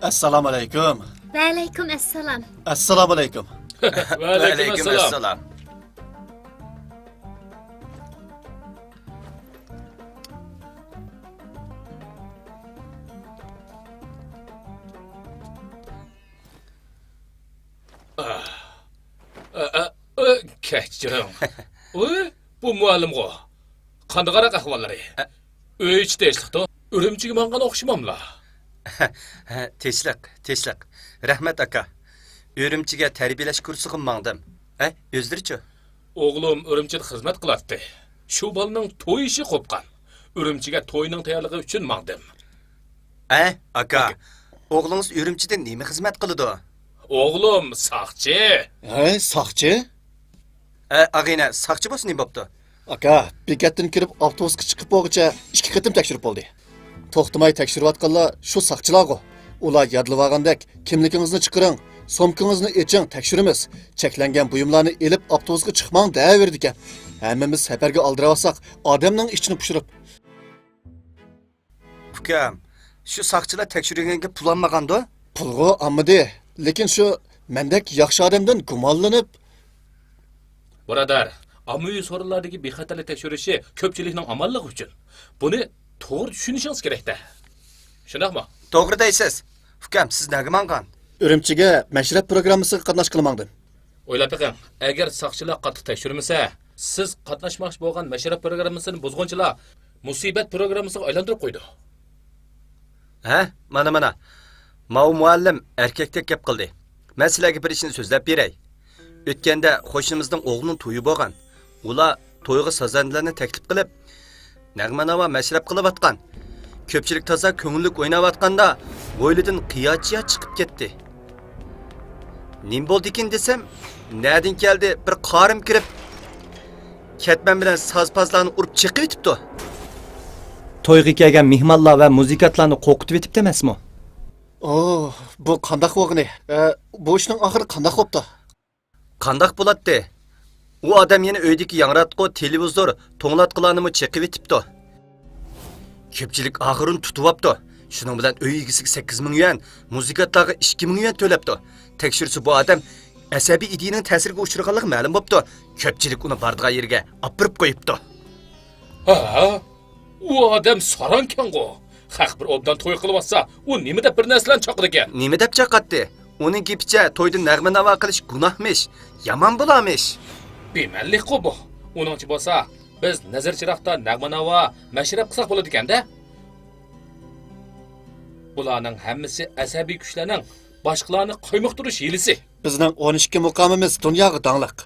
Assalomu alaykum. Va alaykum assalom. Assalomu alaykum. Va alaykum assalom. Kechiring. Bu muallimga qanday qaraq ahvollari? Uy ichida ishliqda Urumchiga mangan o'xshamamlar. Tinchlik. Rahmat aka. Urumchiga tarbiyalash kursiga mangdim. O'zlarichi? O'g'lim Urumchida xizmat qilardi. Shu bolaning to'y ishi qo'pqan. Urumchiga to'yning tayyorligi uchun mangdim. Aka. O'g'lingiz Urumchida nima xizmat qiladi? O'g'lim saqchi. Soqchi? Ag'ina, saqchi bo'lsa nima bo'pti? Aka, bekatdan kirib avtobusga chiqib bo'lguncha 2 qatim tekshirib bo'ldi. To'xtamay tekshirayotganlar shu soqchilargo. Ular yodlab olgandek, kimligingizni chiqiring, somkingizni eching, tekshiramiz. Cheklangan buyumlarni elib avtobusga chiqmang deyaverdi ekan. Hammamiz safarga oldirib odamning ichini pushirib. Ukam, shu saqchilar tekshirganga pul olmaganda? Pulg'o olmadi, lekin shu mendek yaxshi odamdan gumonlanib. Birodar, ommaviy so'rovlardagi bexatarlik tekshirishi ko'pchilikning omonligi uchun. Buni to'g'ri tushunishingiz kerak-da. Shundaqmi? To'g'ri deysiz. Ukam, siz nega mangan? Urumchiga mashrab programmasiga qatnashqili mangdim. O'ylab beqing, agar saqchilar qattiq tekshirmasa, siz qatnashmoqchi bo'lgan mashrab programmasini buzg'unchilar musibat programmasiga aylantirib qo'ydi. Mana. Mau muallim erkakdek gap qildi. Men sizlarga bir ishni so'zlab beray. O'tganda qo'shnimizning o'g'lining to'yi bo'lgan. Ular to'yga sazanlarni taklif qilib, nag'manava mashrab qilayotgan. Ko'pchilik toza ko'ngillik o'ynayotganda bo'ylidan qiyochiya chiqib ketdi. Nim bo'ldi ekan desam, nadin keldi bir qorim kirib, ketman bilan sazpazlarni urib chiqib o'tibdi. To'yga kelgan mehmonlar va muzikantlarni qo'rqitib o'tibdi emasmi? Bu qandaq bo'lg'ini? Bu ishning oxiri qandaq bo'pti? Qandaq bo'ladi? U odam yana uydagi yangratqo televizor to'nglatqilarni chiqib o'tibdi. Ko'pchilik oxirini tutibdi. Shuning bilan uy egasiga 8 ming yuan, muzikantlarga 2 ming yuan to'labdi. Tekshirsa bu odam asabiy idining ta'siriga uchraganligi ma'lum bo'pti. Ko'pchilik uni bardigan yerga opirib qo'yibdi. U odam sorankan-ku. Haq bir obdan to'y qilyapsa, u nima deb bir narsalarni chaqirdi ekan? Nima deb chaqatdi? Uning gapicha to'yda nag'ma-navo qilish gunohmish, yomon bo'lamish. Bemallik-ku bu. Uningchi bo'lsa, biz nazar chiroqda nag'ma-navo mashrab qilsak bo'ladi ekanda. Bularning hammasi asabiy kuchlarning boshqalarni qo'ymoqtirish hilisi. Bizning 12 muqomimiz dunyoga dangliq.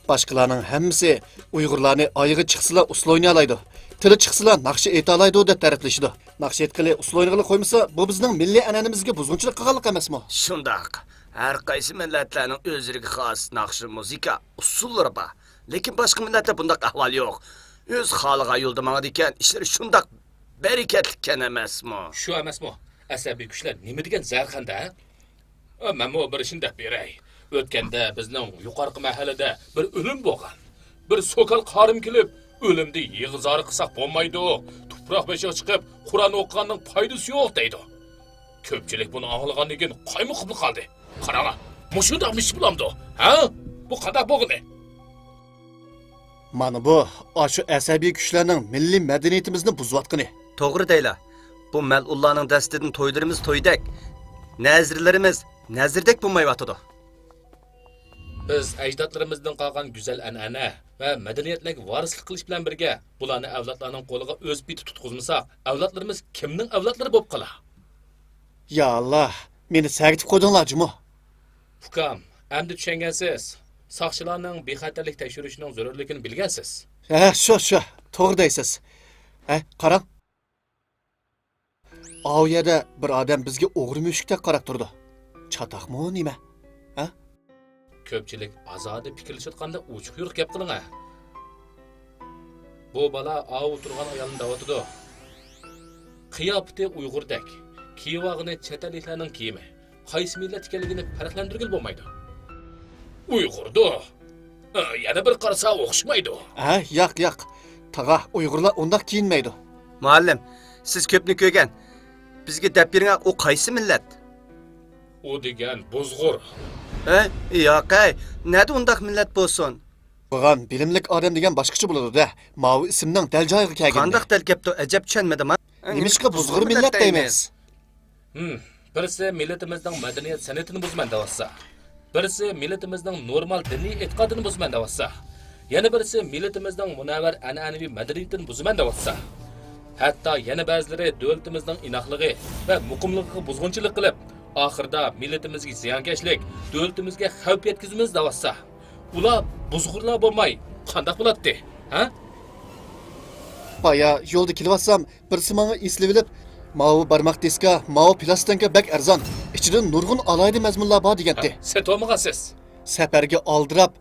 Boshqalarning hammasi Uyg'urlarni oyiga chiqsalar usul o'ynay oladi. Tili chiqsalar naqshi ayta oladi deb ta'riflashdi. Naqshi aytqili usul o'ynag'ili qo'ymasa, bu bizning milliy an'anamizga buzg'unchilik qilganlik emasmi? Shundaq. Har qaysi millatlarning o'ziga xos naqshi musiqa usullari bor. Lekin boshqa millatda bunday ahvol yo'q. O'z xoliga yo'lda mangadi ekan, ishlar shundaq barakatlikkan emasmi? Shu emasmi? Asabiy kuchlar nima degan zarxanda? Mana bir ishni deb beray. O'tganda bizning yuqorqi mahallada bir o'lim bo'lgan. Bir so'kal qorim kelib, o'limni yig'izori qilsak bo'lmaydi. Tuproq beshiga chiqib, Qur'on o'qiganning foydasi yo'q deydi. Ko'pchilik buni anglagandan keyin qaymoq qilib qoldi. Qarang, mushunda ish bulamdi. Bu qadaq bo'lg'ini. Mana bu shu asabiy kuchlarning milliy madaniyatimizni buzayotgani. To'g'ri deylar. Bu malullarning dastidan to'ylarimiz to'ydak, nazrlarimiz nazrdek bo'lmayotdi. Biz ajdodlarimizdan qolgan go'zal an'ana va madaniyatlarga varislik qilish bilan birga bularni avlodlarning qo'liga o'z biti tutqizmasak, avlodlarimiz kimning avlodlari bo'lib qolar? Ya Allah, meni sag'itib qo'ydinglar jimo. Ukam, endi tushungansiz. Saqchilarning bexatarlik tekshirishining zarurligini bilgansiz. Shu, to'g'ri deysiz. Qarang. Aviyada bir odam bizga o'g'ri mushukdek qarab turdi. Chataqmi nima? Ko'pchilik azodi fikrlashayotganda uchiq yuriq gap qiling. Bu bola o'tirgan ayolni davatidi. Qiyofati Uyg'urdek, kiyevog'ini chataliklarning kiyimi, qaysi millat ekanligini farqlantirgil bo'lmaydi. Uyg'urdi. Yana bir qarasa o'xshamaydi. Yo'q. Tag'a Uyg'urlar undaq kiyinmaydi. Muallim, siz ko'pni ko'rgan. Bizga deb bering, u qaysi millat? u degan buzg'ur. Yo'q, nada undaq millat bo'lsin? Bugan bilimlik odam degan boshqacha bo'ladi-da. Mao ismning dal joyiga kelgan. Qandaq dalkapdi, ajab tushunmadim. Nimishqa buzg'ur millat deymiz? Birisi millatimizning madaniyat san'atini buzman deyapsa. Birisi millatimizning normal diniy e'tiqodini buzman deyapsa. Yana birisi millatimizning munavvar an'anaviy madaniyatini buzman deyapsa. Hatto yana ba'zilari davlatimizning inoqligi va muqimligiga buzg'unchilik qilib, oxirida millatimizga ziyonkashlik, davlatimizga xavf yetkazamiz deyapsa. Ular buzg'urlar bo'lmay, qanday bo'ladi? Ha? Baya yo'lda kelyapsam, birisi menga eslab olib, Mao barmoq diska, Mao plastinka bak arzon. Ichidan nurg'un alayli mazmunlar bor degandi. Seto'mag'asiz. Safarga oldirab,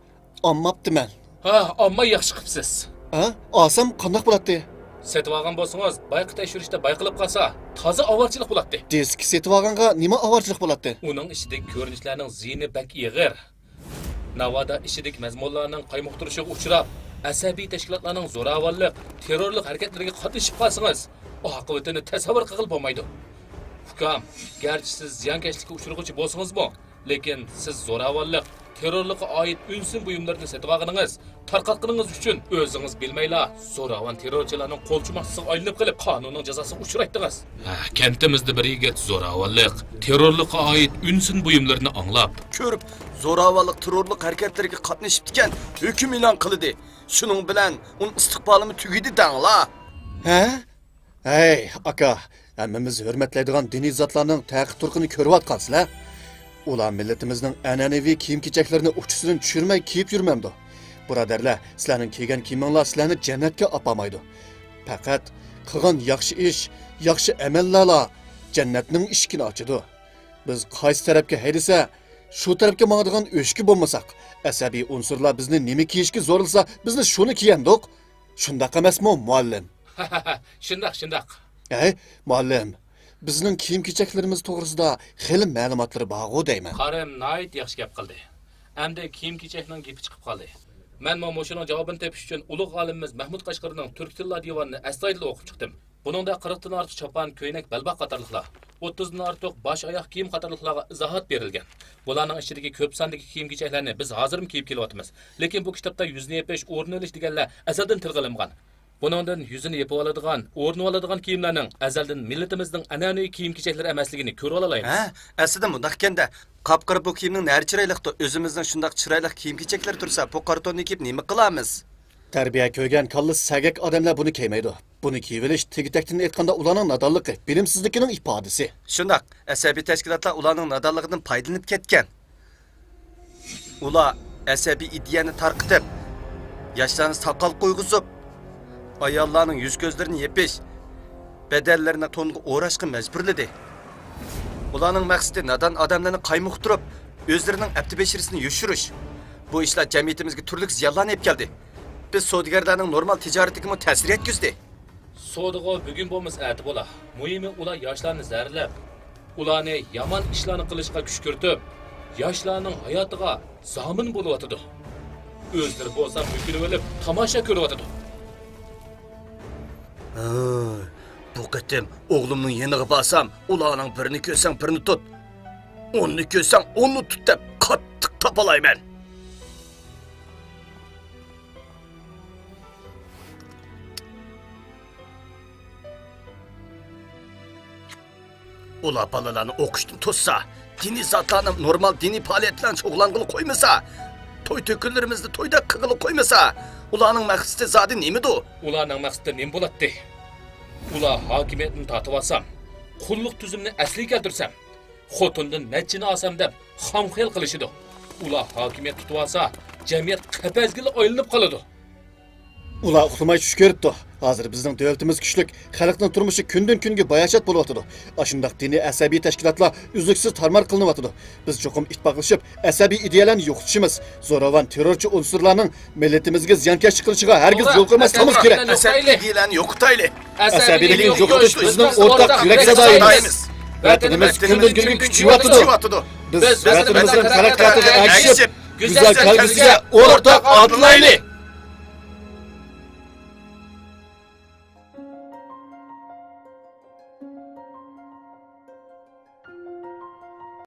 olmabdiman. Ha, amma yaxshi qilibsiz. Ha? Olsam qanday bo'ladi? Setib olgan bo'lsangiz, bayqi tekshirishda bayqilib qolsa, toza avorchilik bo'ladi. Disk setib olganga nima avorchilik bo'ladi? Uning ichidagi ko'rinishlarning ziyni bak ig'ir. Navoda ishidagi mazmunlarning qaymoqtirishiga uchrab, asabiy tashkilotlarning zo'ravonlik, terrorlik harakatlariga qatnashib qolsangiz, oqibatini tasavvur qilib bo'lmaydi. Hukam, garchi siz ziyonkashlikka uchrag'uvchi bo'lsangiz-mu, lekin siz zo'ravonlik, terrorlikqa oid unsin buyumlarni sotib olganingiz, tarqatganingiz uchun o'zingiz bilmayla zo'ravon terrorchilarning qo'lchumasiga aylanib qilib qonunning jazosiga uchraytdingiz. Kentimizda bir yigit zo'ravonlik, terrorlikqa oid unsin buyumlarni anglab, Ko'rib, zo'ravonlik, terrorlik harakatlariga qatnashib ekan, hukm e'lon qildi. Shuning bilan uning istiqbolimi tugidi dangla. Ha? Hey, aka, hammamiz hurmatlaydigan diniy zotlarning taqib turqini ko'ryapsizlar. Ular millatimizning an'anaviy kiyim-kechaklarini uchtisidan tushirmay kiyib yurmamdi. Birodarlar, sizlarning kiygan kiyiminglar sizlarni jannatga olmaydi. Faqat qilgan yaxshi ish, yaxshi amallarla jannatning eshigini ochadi. Biz qaysi tarafga haydasa, shu tarafga boradigan o'shki bo'lmasak, asabiy unsurlar bizni nima kiyishga zo'rilsa, bizni shuni kiyamdik. Shundaq emasmi, muallim? Shundoq. Muallim, bizning kiyim-kechaklarimiz to'g'risida xili ma'lumotlar bor deyman. Qarim nayt yaxshi gap qildi. Endi kiyim-kechakning gapi chiqib qoldi. Men shuning javobini tepish uchun ulug' olimimiz Mahmud Qashqarning Turk tillar divanini astoydil o'qib chiqdim. Buningda 40 dan ortiq chopan, ko'ynak, balbaq qatorliqlar, 30 dan ortiq bosh oyoq kiyim qatorliqlarga izohat berilgan. Bularning ichidagi ko'p sondagi kiyim-kechaklarni biz hozirmi kiyib kelyapmiz. Lekin bu kitobda yuzni yepish, o'rni olish deganlar azaldan tilg'ilingan. Buningdan yuzini yepib oladigan, o'rnib oladigan kiyimlarning azaldan millatimizning an'anaviy kiyim-kechaklari emasligini ko'rib olaymiz. Aslida bundaq ekanda, qapqara bu kiyimning nari chiroyliqda o'zimizning shundaq chiroyli kiyim-kechaklar tursa, bu kartonni kiyib nima qilamiz? Tarbiya ko'rgan kallis sagak odamlar buni kiymaydi. Buni kiyib olish tegitakdan aytganda ularning nadonligi, bilimsizligining ifodasi. Shundaq, asabiy tashkilotlar ularning nadonligidan foydalanib ketgan. Ular asabiy ideyani tarqitib, yoshlarni soqol qo'yg'izib, ayollarning yuz ko'zlarini yepish, bedellarini to'nga o'rashga majburladi. Ularning maqsadi nadon odamlarni qaymoqtirib, o'zlarining abtibeshirisini yushirish. Bu ishlar jamiyatimizga turli ziyonlarni olib keldi. Biz savdogarlarning normal tijoratiga ta'sir yetkazdi. Savdoga bugun bo'lmas ati bo'la. Muhimi ular yoshlarni zararlab, ularni yomon ishlarni qilishga kuch kiritib, yoshlarning hayotiga zomin bo'layotdi. O'zlari bo'lsa bugun o'lib tomosha ko'ryotdi. Bu qatim o'g'limning yeniga borsam, ularning birini ko'rsang birini tut. Onni ko'rsang onni tut deb qattiq topalayman. Ular balalarni o'qishdan to'ssa, diniy zotlarni normal diniy faoliyatlarni shug'ullanqili qo'ymasa, to'y to'kinlarimizni to'yda qilib qo'ymasa, ularning maqsadi zodi nimadi? Ularning maqsadi nima bo'ladi? Ular hokimiyatni tortib olsam, qulluq tuzumni asliga keltirsam, xotindan nachini olsam deb xomxayol qilishidi. Ular hokimiyat tutib olsa, jamiyat qapazgili aylanib qoladi. Ular uxlamay tush ko'ribdi. Hozir bizning davlatimiz kuchlik, xalqning turmushi kundan kunga bayashat bo'layotdi. Ashundaq diniy asabiy tashkilotlar uzluksiz tarmar qilinyapti. Biz cho'qim ittifoqlashib, asabiy ideyalarni yo'qotishimiz, zo'ravon terrorchi unsurlarning millatimizga ziyonkashlik qilishiga hargiz yo'l qo'ymasligimiz kerak. Asabiy ideyalarni yo'qotaylik. Asabiylikni yo'qotish bizning o'rtaq yurak sadoyimiz. Vatanimiz kundan kunga kuchayyotir. Biz vatanimizning taraqqiyotida agishib, go'zal kelgusiga o'rtoq otlaylik.